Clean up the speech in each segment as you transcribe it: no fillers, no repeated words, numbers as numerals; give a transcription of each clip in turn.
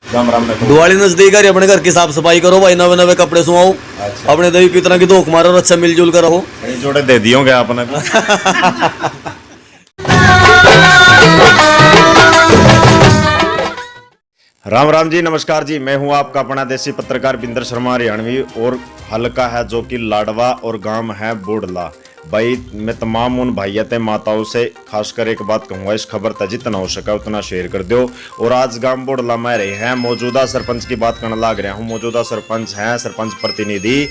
राम राम में दिवाली नजदीक आ रही, अपने घर की साफ सफाई करो भाई, नवे नवे कपड़े सुहाओ। अच्छा। अपने देवी पितरों की धोख मारो और अच्छा मिलजुल कर रहो। कई जोड़े दे दियोगे आपने भी। राम राम जी, नमस्कार जी। मैं हूं आपका अपना देसी पत्रकार बिंदर शर्मा हरियाणवी, और हल्का है जो कि लाडवा और गांव है बोडला। भाई मैं तमाम उन भाइयतें माताओं से खासकर एक बात कहूँगा, इस खबर तक जितना हो सका उतना शेयर कर दो। और आज गांव बोडला में रहे हैं, मौजूदा सरपंच की बात करने लग रहा हूँ। मौजूदा सरपंच हैं सरपंच प्रतिनिधि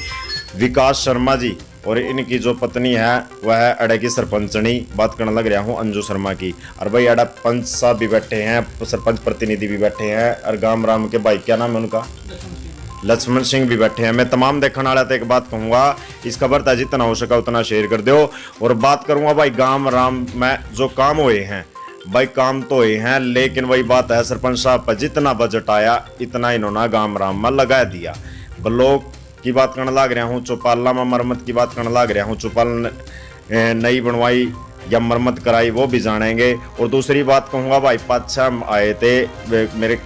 विकास शर्मा जी, और इनकी जो पत्नी है वह है अड़े की सरपंचनी। बात करने लग रहा हूँ अंजू शर्मा की। और भाई अड़ा पंच साहब भी बैठे हैं, सरपंच प्रतिनिधि भी बैठे हैं, और गाम राम के भाई क्या नाम है उनका, लक्ष्मण सिंह भी बैठे हैं। मैं तमाम देखने वाला तो एक बात कहूँगा, इस खबर तक जितना हो सका उतना शेयर कर दो। और बात करूँगा भाई गाम राम में जो काम हुए हैं, भाई काम तो हुए हैं, लेकिन वही बात है सरपंच साहब पर जितना बजट आया इतना इन्होंने गाम राम में लगा दिया। ब्लॉक की बात करने लग रहा हूँ, चौपाला में मरम्मत की बात करने लग रहा हूँ, चौपाल नई बनवाई या मरम्मत कराई वो भी जानेंगे। और दूसरी बात कहूँगा भाई, पाछा आए थे मेरे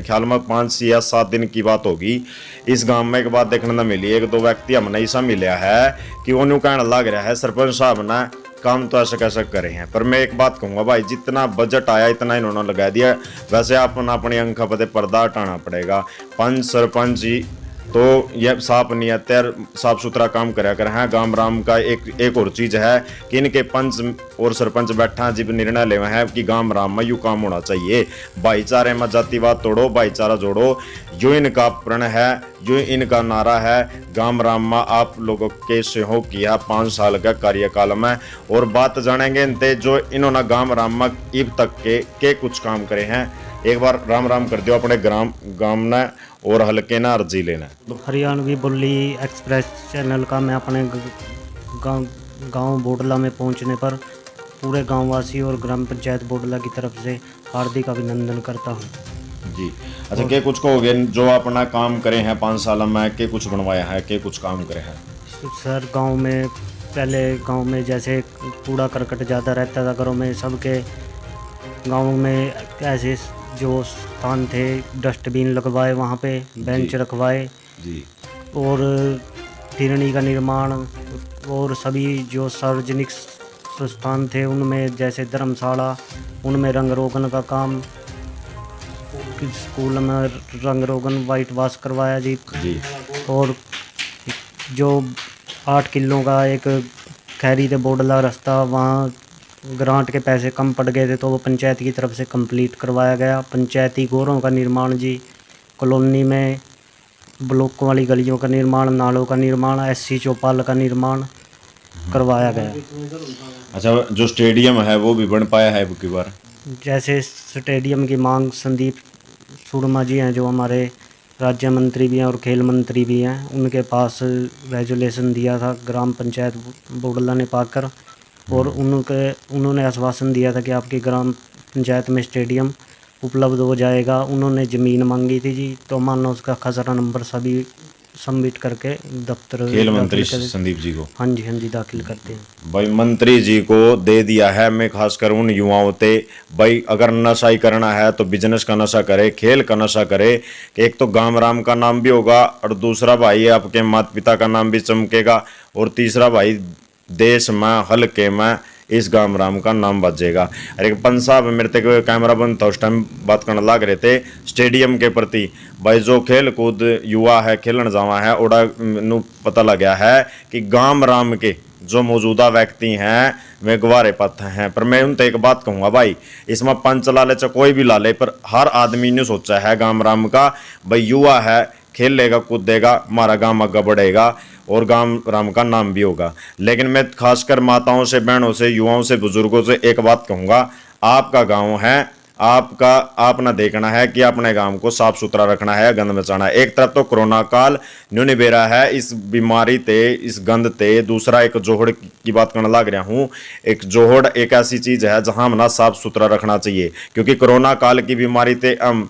ख्याल में 5 या 7 दिन की बात होगी। इस गांव में एक बात देखने को मिली, एक दो व्यक्ति हमने ऐसा मिला है कि उन्होंने कहने लग रहा है सरपंच साहब ने काम तो ऐसा कैसा करे हैं। पर मैं एक बात कहूँगा भाई, जितना बजट आया इतना इन्होंने लगा दिया। वैसे आपने अपनी अंक पे पर्दा हटाना पड़ेगा। पंच सरपंच जी तो यह साफ नियत है, साफ सुथरा काम करा कर हैं। गांव राम का एक और चीज़ है कि इनके पंच और सरपंच बैठा जब निर्णय ले हैं कि गांव राम में यूँ काम होना चाहिए। भाईचारे में जातिवाद तोड़ो, भाईचारा जोड़ो, जो इनका प्रण है, जो इनका नारा है। गांव राम में आप लोगों के सहयोग किया 5 साल का कार्यकाल में। और बात जानेंगे इनते जो इन्होंने गांव राम में अब तक के कुछ काम करे हैं। एक बार राम राम कर दो अपने गांव ने और हल्के ना और जिले ने। हरियाणवी बोली एक्सप्रेस चैनल का मैं अपने गांव बोडला में पहुंचने पर पूरे गांववासी और ग्राम पंचायत बोडला की तरफ से हार्दिक अभिनंदन करता हूं जी। अच्छा, के कुछ कहोगे जो अपना काम करे हैं 5 साल में, के कुछ बनवाया है, के कुछ काम करे हैं? सर गांव में जैसे कूड़ा करकट ज़्यादा रहता था घरों में, सबके गांव में ऐसे जो स्थान थे डस्टबिन लगवाए, वहाँ पे बेंच रखवाए जी। और फिरनी का निर्माण, और सभी जो सार्वजनिक संस्थान थे उनमें जैसे धर्मशाला, उनमें रंग रोगन का काम, स्कूल में रंग रोगन वाइट वाश करवाया जी। और जो 8 किलो का एक खैरी से बोडला रास्ता, वहाँ ग्रांट के पैसे कम पड़ गए थे तो वो पंचायत की तरफ से कंप्लीट करवाया गया। पंचायती गोरों का निर्माण जी, कॉलोनी में ब्लॉक वाली गलियों का निर्माण, नालों का निर्माण, एससी चौपाल का निर्माण करवाया गया। अच्छा, जो स्टेडियम है वो भी बन पाया है अब की बार? जैसे स्टेडियम की मांग संदीप सुरमा जी हैं, जो हमारे राज्य मंत्री भी हैं और खेल मंत्री भी हैं, उनके पास रेजोल्यूशन दिया था ग्राम पंचायत बोडला ने पाकर, और उन्होंने आश्वासन दिया था कि आपकी ग्राम पंचायत में स्टेडियम उपलब्ध हो जाएगा। उन्होंने ज़मीन मांगी थी जी, तो मानो उसका खसरा नंबर सभी सबमिट करके दफ्तर खेल मंत्री संदीप जी को, हाँ जी दाखिल करते हैं। भाई मंत्री जी को दे दिया है। मैं खासकर उन युवाओं ते भाई, अगर नशा ही करना है तो बिजनेस का नशा करे, खेल का नशा करे, कि एक तो गांव राम का नाम भी होगा, और दूसरा भाई आपके माता पिता का नाम भी चमकेगा, और तीसरा भाई देश में हल्के में इस गांव राम का नाम बजेगा। अरे एक पंच साहब मेरे तक कैमरा बंद था, उस टाइम बात करने लग रहे थे स्टेडियम के प्रति। भाई जो खेल कूद युवा है, खेलन जावा है, ओड़ा नू पता लगा है कि गांव राम के जो मौजूदा व्यक्ति हैं वे गवारे पथ हैं। पर मैं उनसे एक बात कहूँगा भाई, इसमें पंच ला ले चाहे कोई भी ला ले, पर हर आदमी ने सोचा है गांव राम का, भाई युवा है, खेल लेगा कूदेगा, हमारा गांव आगे बढ़ेगा और गांव राम का नाम भी होगा। लेकिन मैं खासकर माताओं से, बहनों से, युवाओं से, बुजुर्गों से एक बात कहूँगा, आपका गांव है, आपका आपने देखना है कि अपने गांव को साफ सुथरा रखना है, गंद बचाना है। एक तरफ तो कोरोना काल न्यू निबेरा है इस बीमारी ते, इस गंद ते, दूसरा एक जोहड़ की बात करने लग रहा हूँ। एक जोहड़ एक ऐसी चीज़ है जहाँ हमने साफ सुथरा रखना चाहिए, क्योंकि कोरोना काल की बीमारी ते हम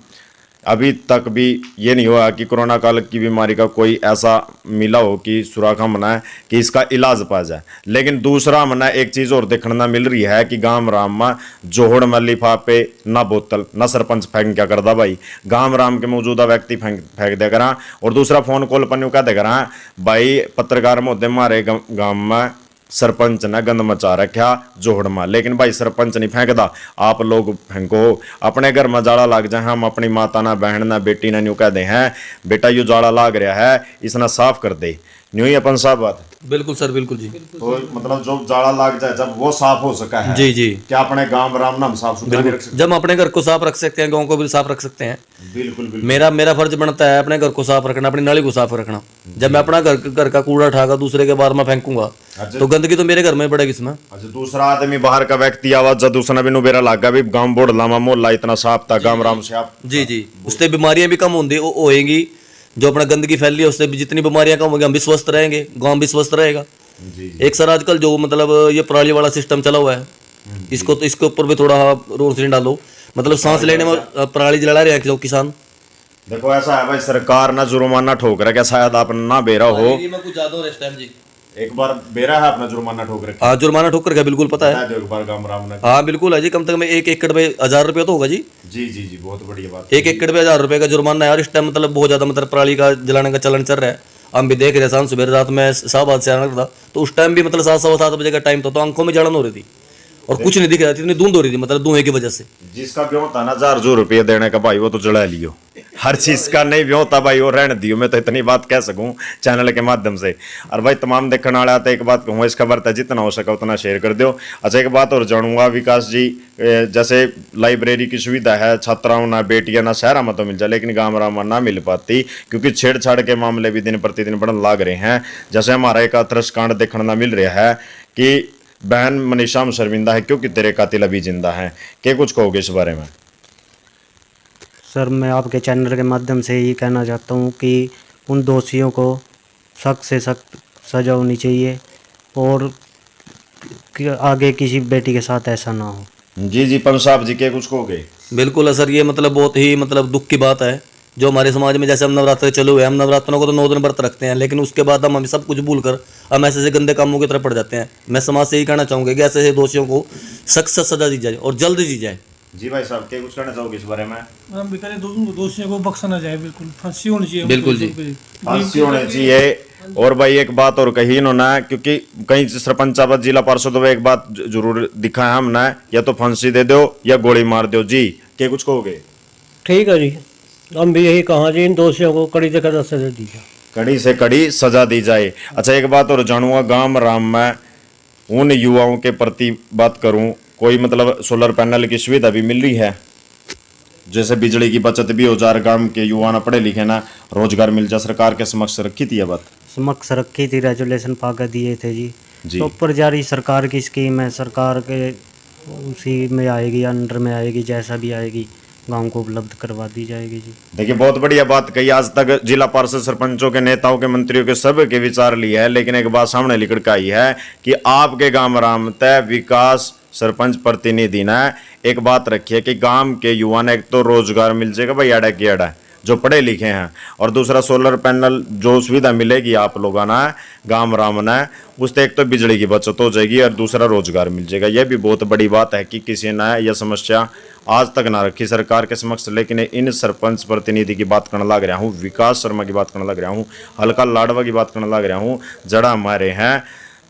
अभी तक भी ये नहीं हुआ कि कोरोना काल की बीमारी का कोई ऐसा मिला हो कि सुराखा मना है कि इसका इलाज पा जाए। लेकिन दूसरा मना एक चीज़ और देखने मिल रही है कि गांव राम में जोहड़ में लिफाफे ना बोतल ना सरपंच फेंक क्या करता भाई, गांव राम के मौजूदा व्यक्ति फेंक दे करा। और दूसरा फोन कॉल पर न्यू कह दे करा भाई पत्रकार महोदय मारे गांव में सरपंच ने गंद मचा रखा जोहड़ में, लेकिन भाई सरपंच नहीं फेंकदा, आप लोग फेंको। अपने घर में जाड़ा लाग जाए, हम अपनी माता ना बहन ना बेटी ना न्यू कह दे हैं बेटा यो जाड़ा लाग रहा है इसना साफ कर दे, न्यू ही अपन साफ बात। बिल्कुल सर, बिल्कुल जी। तो मतलब जो जाड़ा लाग जाए जब वो साफ हो सका है जी जी, क्या अपने गांव राम नाम साफ सुथरा नहीं रख सकते? जब हम अपने घर को साफ रख सकते हैं, गांव को भी साफ रख सकते हैं। बिल्कुल बिल्कुल। मेरा फर्ज बनता है अपने घर को साफ रखना, अपनी नाली को साफ रखना। जब मैं अपना घर का कूड़ा उठाकर दूसरे के बाहर में फेंकूंगा तो गंदगी तो मेरे घर में पड़ेगी इसमें। अच्छा, दूसरा आदमी बाहर का व्यक्ति आवाज जब दूसरा भी नुबेरा लागा भी गांव बोर्ड लामा मोहल्ला इतना साफ था गांव राम से आप। जी जी, उससे बीमारियां भी कम होएंगी, जो अपना गंदगी फैली है उससे भी जितनी बीमारियां कम होंगी, हम भी स्वस्थ रहेंगे, गांव भी स्वस्थ रहेगा। जी। एक सर आजकल जो मतलब ये पराली वाला सिस्टम चला हुआ है, इसके ऊपर भी थोड़ा रोशनी डालो। मतलब सांस लेने में पराली जला रहे हैं जो किसान। देखो ऐसा है भाई, सरकार ना जुर्माना ठोक रहा है, शायद आप ना बेरा हो, कुछ ज्यादा हो इस टाइम जी। एक बार बेरा है अपना जुर्माना ठोक रखा हाँ, जुर्माना ठोक रखा, बिल्कुल पता है। एक बार गांव राम ने। हाँ बिल्कुल है जी, कम से कम 1 एकड़ पे 1000 रुपया तो होगा जी। जी जी जी, बहुत बढ़िया बात। 1 एकड़ पे 1000 रुपये का जुर्माना है। और इस टाइम मतलब बहुत ज्यादा मतलब पराली का जलाने का चलन चल रहा है। हम भी देख रहे हैं, शाम सुबह रात में शाहबाद से आना था तो उस टाइम भी मतलब 7 बजे का टाइम था, तो आंखों में जलन हो रही थी और कुछ नहीं दिख रहा था, इतनी धुंध हो रही थी मतलब धुएं की वजह से। जिसका ब्यों था ना 1000 रुपये देने का भाई वो तो जला लियो, हर चीज का नहीं ब्यों था भाई वो रहने दियो। मैं तो इतनी बात कह सकूं चैनल के माध्यम से। और भाई तमाम देखने वाले आते एक बात कहूँगा, इस खबर तक जितना हो सका उतना शेयर कर दो। अच्छा, एक बात और जानूंगा विकास जी, जैसे लाइब्रेरी की सुविधा है छात्राओं ना बेटियां ना शहरा में तो मिल जाए, लेकिन गाँव राम में ना मिल पाती क्योंकि छेड़छाड़ के मामले भी दिन प्रतिदिन बढ़ने लाग रहे हैं। जैसे हमारा एक अतरस कांड देखने मिल रहा है कि बहन मनीषा में शर्मिंदा है क्योंकि तेरे कातिल अभी जिंदा हैं। क्या कुछ कहोगे इस बारे में? सर मैं आपके चैनल के माध्यम से यही कहना चाहता हूँ कि उन दोषियों को सख्त से सख्त सज़ा होनी चाहिए और कि आगे किसी बेटी के साथ ऐसा ना हो। जी जी, पंच साहब जी क्या कुछ कहोगे? बिल्कुल सर, ये मतलब बहुत ही मतलब दुख की बात है जो हमारे समाज में, जैसे हम नवरात्र चले हुए, हम नवरात्रों को तो 9 दिन व्रत रखते हैं, लेकिन उसके बाद हम सब कुछ भूल कर हम ऐसे गंदे कामों की तरफ पड़ जाते हैं। मैं समाज से यही कहना चाहूँगा कि ऐसे दोषियों को सख्त से सजा दी जाए और जल्द दी जाए। जी भाई साहब क्या कुछ कहना चाहोगे इस बारे में? हम भी करें दोषियों को बख्शा ना जाए, बिल्कुल फांसी होनी चाहिए। बिल्कुल जी, फांसी होनी चाहिए। और भाई एक बात और कही इन्होंने, क्योंकि कई सरपंचावत जिला पार्षद एक बात जरूर दिखा है हमने, या तो फांसी दे दो या गोली मार दो। जी क्या कुछ कहोगे? ठीक है जी, हम भी यही कहा जी इन दोषियों को कड़ी से कड़ी सजा दी जाए, कड़ी से कड़ी सजा दी जाए। अच्छा, एक बात और जानूंगा, गांव राम में उन युवाओं के प्रति बात करूं, कोई मतलब सोलर पैनल की सुविधा भी मिल रही है, जैसे बिजली की बचत भी हो जाए, गांव के युवा ना पढ़े लिखे ना रोजगार मिल जाए, सरकार के समक्ष रखी थी यह बात? समक्ष रखी थी, रेजुलेशन पाकर दिए थे जी। जी। तो ऊपर जारी सरकार की स्कीम है, सरकार के उसी में आएगी, अंडर में आएगी, जैसा भी आएगी गांव को उपलब्ध करवा दी जाएगी जी। देखिए बहुत बढ़िया बात कही। आज तक जिला पार्षद सरपंचों के नेताओं के मंत्रियों के सब के विचार लिए है, लेकिन एक बात सामने निकल के आई है कि आपके गांव राम तय विकास सरपंच प्रतिनिधि ने एक बात रखी है कि गांव के युवा ने एक तो रोजगार मिल जाएगा भाई एड़ा की एड़ा जो पढ़े लिखे हैं, और दूसरा सोलर पैनल जो सुविधा मिलेगी आप लोगों ने गांव राम ने, उससे एक तो बिजली की बचत हो जाएगी और दूसरा रोजगार मिल जाएगा। यह भी बहुत बड़ी बात है कि किसी ने यह समस्या आज तक ना रखी सरकार के समक्ष, लेकिन इन सरपंच प्रतिनिधि की बात करने लग रहा हूँ, विकास शर्मा की बात करने लग रहा हूँ, हल्का लाडवा की बात करने लग रहा हूँ, जड़ा हमारे हैं।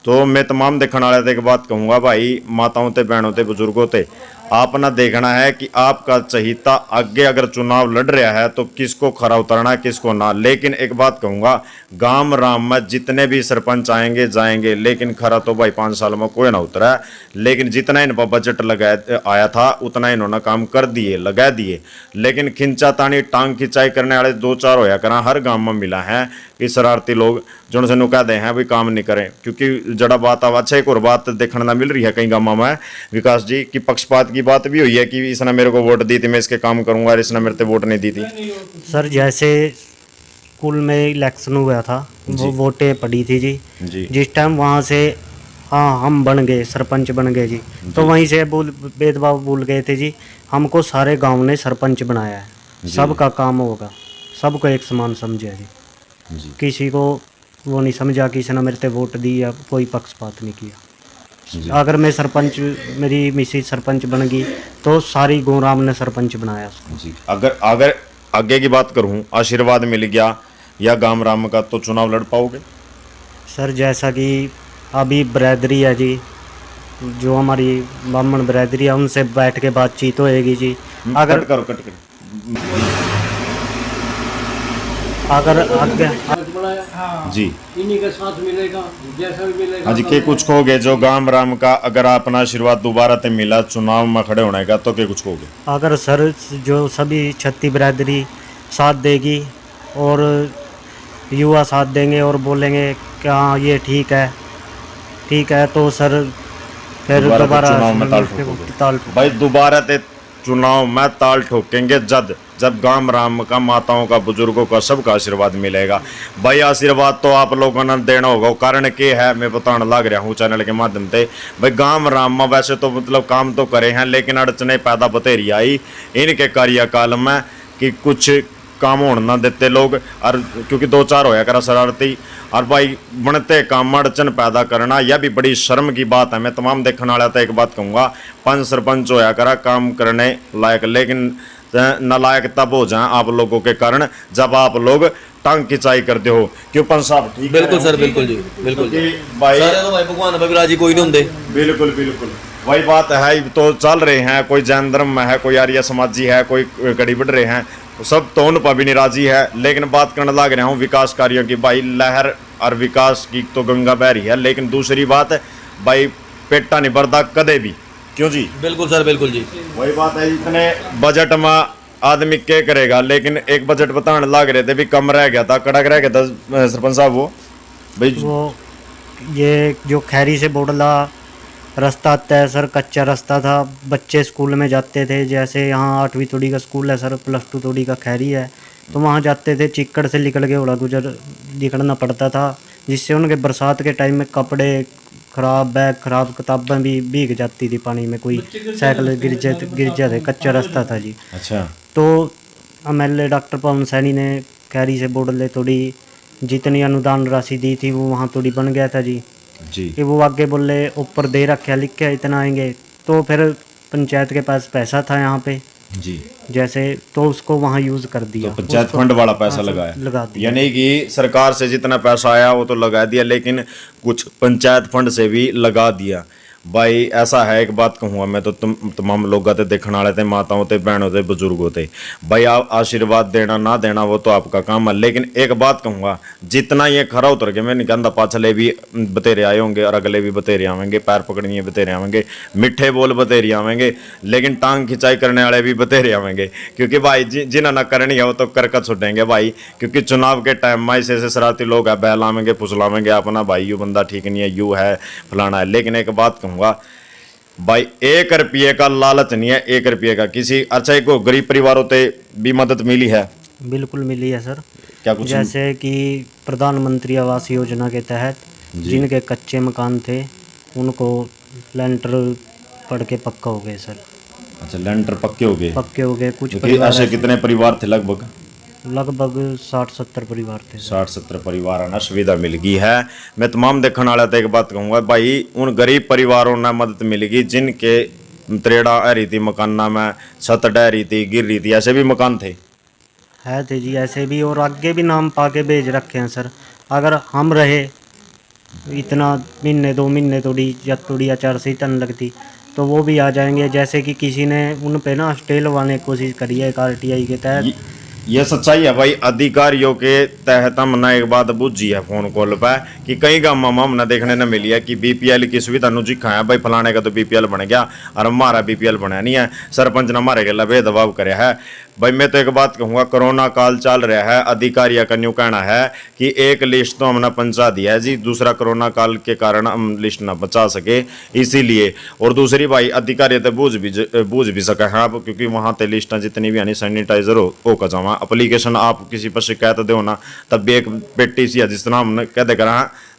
तो मैं तमाम देखने वाले थे एक बात कहूँगा भाई, माताओं ते बहनों ते बुजुर्गों ते, आप ना देखना है कि आपका चहिता आगे अगर चुनाव लड़ रहा है तो किसको खरा उतरना है किसको ना। लेकिन एक बात कहूँगा, गांव राम में जितने भी सरपंच आएंगे जाएंगे, लेकिन खरा तो भाई 5 साल में कोई ना उतरा है। लेकिन जितना इन पर बजट लगाया आया था उतना इन्होंने काम कर दिए, लगा दिए, लेकिन खिंचा तानी टांग खिंचाई करने वाले 2-4 होया करा हर गाँव में मिला है कि शरारती लोग जो से नुका दे हैं भाई काम नहीं करें। क्योंकि जड़ा बात अब अच्छा एक और बात देखने ना मिल रही है कई गाँव में विकास जी की पक्षपात की बात भी हुई है कि इसने मेरे को वोट दी थी मैं इसके काम करूंगा और इसने मेरे से वोट नहीं दी थी। सर जैसे स्कूल में इलेक्शन हुआ था वो वोटें पड़ी थी जी, जिस टाइम वहाँ से हाँ हम बन गए सरपंच बन गए जी, तो वहीं से भेदभाव भूल गए थे जी, हमको सारे गांव ने सरपंच बनाया है सबका काम होगा, सबको एक समान समझे जी। किसी को वो नहीं समझा कि इसने मेरे पे वोट दी या कोई पक्षपात नहीं किया। अगर मैं सरपंच, मेरी मिसेज सरपंच बन गई तो सारी गोराम ने सरपंच बनाया उसको। जी। अगर अगर आगे की बात करूं, आशीर्वाद मिल गया या गांव राम का, तो चुनाव लड़ पाओगे? सर जैसा कि अभी बरादरी है जी, जो हमारी ब्राह्मण बरादरी है, उनसे बैठ के बातचीत होएगी जी। अगर कट करो। अगर आगे जी इन्हीं के साथ मिलेगा, जैसा भी मिलेगा। हाँ जी, के कुछ कहोगे जो गांव राम का, अगर अपना आशीर्वाद दोबारा ते मिला चुनाव में खड़े होने का, तो के कुछ कहोगे? अगर सर जो सभी छत्ती बरादरी साथ देगी और युवा साथ देंगे और बोलेंगे कि हाँ ये ठीक है, तो सर फिर दोबारा दोबारा चुनाव में ताल ठोकोगे? ताल ठोक- भाई दोबारा ते चुनाव में ताल ठोकेंगे जब गांव राम का, माताओं का, बुजुर्गों का, सबका आशीर्वाद मिलेगा। भाई आशीर्वाद तो आप लोगों ने देना होगा। कारण के है मैं बताने लग रहा हूँ चैनल के माध्यम से। भाई गांव राम में वैसे तो मतलब काम तो करे हैं, लेकिन अड़चने पैदा बतेरी आई इनके कार्यकाल में कि कुछ काम होने ना देते लोग, और क्योंकि 2-4 होया करा शरारती, और भाई बनते काम अड़चन पैदा करना, यह भी बड़ी शर्म की बात है। मैं तमाम देखने वाला था एक बात कहूँगा, पंच सरपंच होया करा काम करने लायक, लेकिन नालायक तब हो जाए आप लोगों के कारण जब आप लोग टांग खिंचाई करते हो। क्यों पंच साहब? ठीक बिल्कुल सर, बिल्कुल जी, बिल्कुल। भाई सारे तो भाई भगवान भाई राजी कोई नहीं होंगे। बिल्कुल बिल्कुल वही बात है। तो चल रहे हैं, कोई जैन धर्म में है, कोई आर्य समाजी है, कोई कड़ी बढ़ रहे हैं, सब तो उन पर भी नाराजी है। लेकिन बात करने लग रहा हूँ विकास कार्यों की। भाई लहर और विकास की तो गंगा बह रही है, लेकिन दूसरी बात भाई पेटा नहीं भरता कदे भी। क्यों जी? बिल्कुल सर, बिल्कुल जी। वही बात है, इतने बजट में आदमी क्या करेगा। लेकिन एक बजट बताने लग रहे थे भी कम रह गया था, कड़क रह गया था सरपंच साहब। वो भाई वो ये जो खैरी से बोडला रास्ता आता है सर, कच्चा रास्ता था, बच्चे स्कूल में जाते थे। जैसे यहाँ 8वीं तोड़ी का स्कूल है सर, +2 तोड़ी का खैरी है, तो वहाँ जाते थे, चिक्कड़ से निकल के उड़ा गुजर निकलना पड़ता था, जिससे उनके बरसात के टाइम में कपड़े खराब, बैग खराब, किताबें भी भीग जाती थी पानी में, कोई साइकिल गिर जाते, कच्चा रास्ता था जी। अच्छा। तो MLA डॉक्टर पवन सैनी ने खैरी से बोडले तोड़ी जितनी अनुदान राशि दी थी वो वहाँ तोड़ी बन गया था जी। कि वो आगे बोले ऊपर दे रखे लिखे इतना आएंगे, तो फिर पंचायत के पास पैसा था यहाँ पे जी, जैसे, तो उसको वहाँ यूज़ कर दिया, तो पंचायत फंड वाला पैसा लगाया, लगा दिया। यानी कि सरकार से जितना पैसा आया वो तो लगा दिया, लेकिन कुछ पंचायत फंड से भी लगा दिया। भाई ऐसा है, एक बात कहूँगा मैं तो, तुम तमाम लोग थे देखने वाले थे, माताओं थे, बहनों थे, बुजुर्गों थे, भाई आप आशीर्वाद देना ना देना वो तो आपका काम है। लेकिन एक बात कहूँगा, जितना ये खरा उतर के, मैं नहीं कहता पाछले भी बतेरे आए होंगे और अगले भी बतेरे आवेंगे, पैर पकड़िए बतेरे आवेंगे, मिठे बोल बतेरे आवेंगे, लेकिन टांग खिंचाई करने वाले भी बतेरे आवेंगे। क्योंकि भाई जिन्हें ना करनी है वो तो करकत छुटेंगे भाई, क्योंकि चुनाव के टाइम में ऐसे शरारती लोग है, बहलावेंगे फुसलावेंगे अपना, भाई यू बंदा ठीक नहीं है, यू है फलाना है। लेकिन एक बात कहूँगा भाई, 1 रुपये का लालच नहीं है, 1 रुपये का किसी, अच्छा एक गरीब परिवारों से भी मदद मिली है? बिल्कुल मिली है सर। क्या कुछ? जैसे कि प्रधानमंत्री आवास योजना के तहत जिनके कच्चे मकान थे उनको लेंटर पड़ के पक्का हो गए सर। अच्छा, लेंटर पक्के हो गए? पक्के हो गए। कुछ क्योंकि परिवार ऐसे कितने परिवार थे? लगभग 60-70 परिवार थे सर। 60-70 परिवार ना सुविधा मिल गई है। मैं तमाम देखने वाला था एक बात कहूँगा भाई, उन गरीब परिवारों ने मदद मिल गई जिनके त्रेड़ा आ रही थी, मकाना में छत डह रही थी, गिर रही थी, ऐसे भी मकान थे जी ऐसे भी, और आगे भी नाम पाके भेज रखे हैं सर। अगर हम रहे इतना महीने 2 महीने थोड़ी अचार से तन लगती तो वो भी आ जाएंगे। जैसे कि किसी ने उन पे ना स्टे लगवाने की कोशिश करी है RTI के तहत। ये सच्चाई है भाई। अधिकारियों के तहत हमने एक बात बुझी है फोन कॉल पे कि कई गाँव में हमने देखने न मिली है कि BPL की सुविधा नु जिखा है भाई, फलाने का तो BPL बन गया और हमारा BPL बना नहीं है, सरपंच ने हमारे के भेदभाव करे है। भाई मैं तो एक बात कहूँगा, कोरोना काल चल रहा है, अधिकारियों का न्यू कहना है कि एक लिस्ट तो हमने पहुँचा दिया है जी, दूसरा कोरोना काल के कारण हम लिस्ट ना बचा सके इसीलिए, और दूसरी भाई अधिकारी तो बूझ भी सके हैं आप, क्योंकि वहाँ ते लिस्टें जितनी भी यानी सैनिटाइजर हो का जावा, अप्लीकेशन आप किसी पर शिकायत दो ना तब भी एक पेटी सी है जिस तरह हमने कह दे कर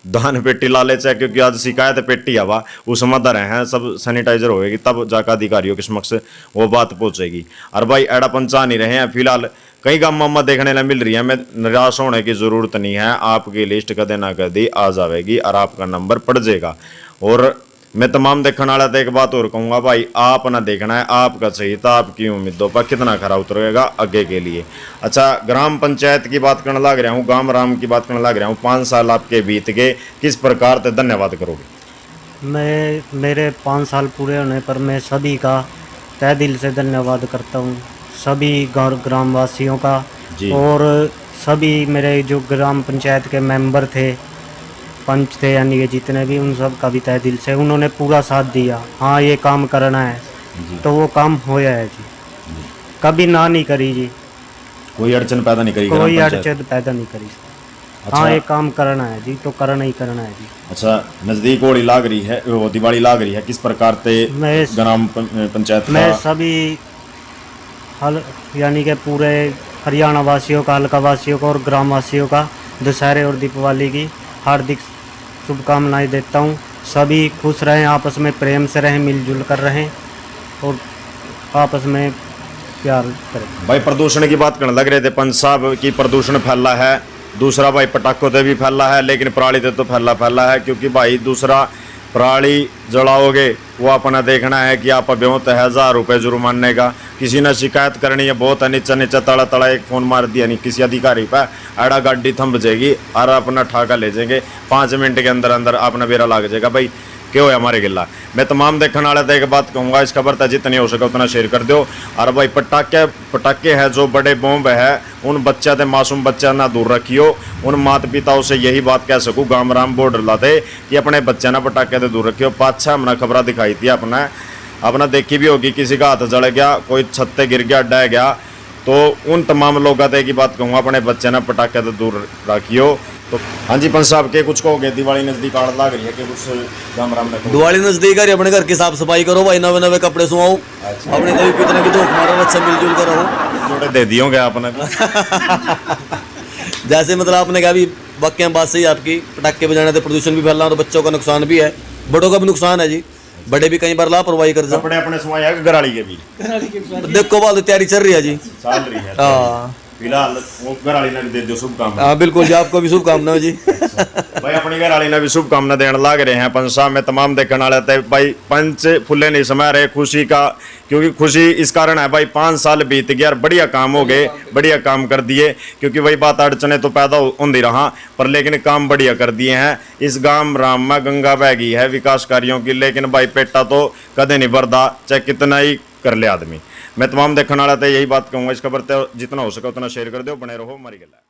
दान पेटी ला ले चाहे, क्योंकि आज शिकायत पेटी हवा उसमें दर हैं सब सैनिटाइजर होएगी तब जाकर अधिकारियों के समक्ष वो बात पहुंचेगी। और भाई एड़ा पंचा नहीं रहे हैं फिलहाल, कई गाँव में देखने ला मिल रही है। मैं निराश होने की जरूरत नहीं है, आपकी लिस्ट कदे ना कदी आ जाएगी और आपका नंबर पड़ जाएगा। और मैं तमाम देखने वाला तो एक बात और कहूँगा भाई, आप ना देखना है आपका सही था, आपकी उम्मीदों पर कितना खरा उतरेगा आगे के लिए। अच्छा, ग्राम पंचायत की बात करने लग रहा हूँ, गांव राम की बात करने लग रहा हूँ। 5 साल आपके बीत गए, किस प्रकार से धन्यवाद करोगे? मेरे 5 साल पूरे होने पर मैं सभी का तहे दिल से धन्यवाद करता हूँ, सभी ग्रामवासियों का जी। और सभी मेरे जो ग्राम पंचायत के मेंबर थे, पंच थे, यानी कि जितने भी, उन सब का भी तहे दिल से उन्होंने पूरा साथ दिया। हाँ, ये काम करना है तो वो काम होया है जी, कभी ना नहीं करी जी, कोई अड़चन पैदा नहीं करी ग्राम कोई पंचायत? अड़चन पैदा नहीं करी। अच्छा। हाँ, ये काम करना है जी तो करना ही करना है जी। अच्छा, नजदीक होली लाग रही है, वो दिवाली लाग रही है, किस प्रकार से मैं ग्राम पंचायत मैं का? सभी यानी कि पूरे हरियाणा वासियों का, हल्का वासियों का और ग्रामवासियों का दशहरे और दीपावली की हार्दिक शुभकामनाएं देता हूँ। सभी खुश रहें, आपस में प्रेम से रहें, मिलजुल कर रहें और आपस में प्यार करें। भाई प्रदूषण की बात करने लग रहे थे पंच साहब की, प्रदूषण फैला है। दूसरा भाई पटाखों से भी फैला है, लेकिन पराली से तो फैला है, क्योंकि भाई दूसरा पराली जलाओगे वो अपना देखना है कि आप अभ्योत है 1000 रुपये जुर्माने का। किसी ने शिकायत करनी है बहुत है, नीचा तड़ा एक फ़ोन मार दिया नहीं किसी अधिकारी पर, आड़ा गाड़ी थम जाएगी और अपना ठाका ले जाएंगे, 5 मिनट के अंदर अंदर अपना बेरा लाग जाएगा। भाई क्यों है हमारे गिला। मैं तमाम देखने वाले तो एक बात कहूँगा, इस खबर तक जितनी हो सके उतना शेयर कर दो। और भाई पटाखे है जो बड़े बॉम्ब है, उन बच्चा से मासूम बच्चा ना दूर रखियो। उन माता पिताओं से यही बात कह सकूँ गाँव राम बॉर्डर लाते कि अपने बच्चे ना पटाखे से दूर रखियो। 5-6 हमने खबर दिखाई थी अपना देखी भी होगी, किसी का हाथ जल गया, कोई छत से गिर गया, डह गया, तो उन तमाम लोगों से की बात कहूँगा अपने बच्चे ना पटाखे से दूर रखियो। तो हाँ जी पंच साहब के कुछ कहोगे? दिवाली नजदीक आड़ लग रही है कि कुछ गाँव राम ने दिवाली नजदीक आ रही है, अपने घर की साफ सफाई करो भाई, नवे नवे कपड़े सुहाओ, अपने कभी कितने की धूप मारो, अच्छा मिलजुल कर रहो। जोड़े दे दियोगे आपने? जैसे मतलब आपने कहा भी वाकई बात सही है आपकी, पटाखे बजाने से प्रदूषण भी फैल रहा है और बच्चों का नुकसान भी है, बड़ों का भी नुकसान है जी, बड़े भी कई बार लापरवाही कर जाते कपड़े अपने सुहाया गराड़ी के भी हैं। देखो बात तैयारी चल रही है जी। चल रही है हाँ फिलहाल, वो गराड़ी ने भी दे दो शुभकामना। हाँ बिल्कुल जी, आपको भी शुभकामनाएं जी। भाई अपनी घरवाली ने भी शुभकामना देने लग रहे हैं पंच साहब में तमाम देखने वाले थे। भाई पंच फुले नहीं समय रहे खुशी का, क्योंकि खुशी इस कारण है भाई 5 साल बीत गया और बढ़िया काम हो गए, बढ़िया काम कर दिए। क्योंकि वही बात अड़चने तो पैदा होती रहा पर लेकिन काम बढ़िया कर दिए हैं। इस गांव राम में गंगा बह गई है विकास कार्यों की, लेकिन भाई पेटा तो कदे नहीं भरदा चाहे कितना ही कर ले आदमी। मैं तमाम देखने वाला था यही बात कहूँगा, इस खबर जितना हो सके उतना शेयर कर दो, बने रहो हमारी गल्ला।